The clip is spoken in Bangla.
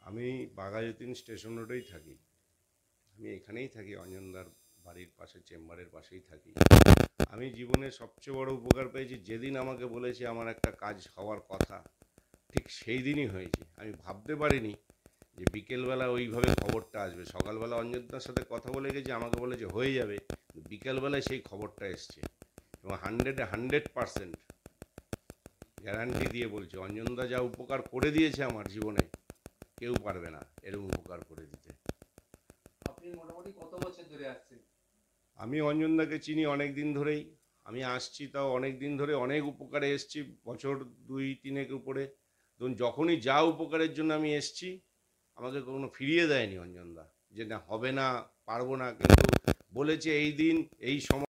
আমি বাঘাযতীন স্টেশন রোডেই থাকি। আমি এখানেই থাকি, অঞ্জনদার বাড়ির পাশে, চেম্বারের পাশেই থাকি। আমি জীবনে সবচেয়ে বড় উপকার পেয়েছি যেদিন আমাকে বলেছে আমার একটা কাজ হওয়ার কথা, ঠিক সেই দিনই হয়েছে। আমি ভাবতে পারিনি যে বিকেলবেলা ওইভাবে খবরটা আসবে। সকালবেলা অঞ্জনদার সাথে কথা বলে গেছি, আমাকে বলে যে হয়ে যাবে, বিকেলবেলায় সেই খবরটা এসছে। এবং 100% গ্যারান্টি দিয়ে বলছি, অঞ্জনদা যা উপকার করে দিয়েছে আমার জীবনে, কেউ পারবে না এরকম উপকার করে দিতে। আপনি মোটামুটি কত বছর ধরে আসছেন? আমি অঞ্জনদাকে চিনি অনেক দিন ধরেই। আমি আসছি তাও অনেক দিন ধরে, অনেক উপকারে এসছি, বছর 2-3 উপরে। ধরুন যখনই যা উপকারের জন্য আমি এসছি, আমাকে কখনো ফিরিয়ে দেয়নি অঞ্জনদা, যে না হবে না, পারবো না, কিন্তু বলেছে এই দিন এই সময়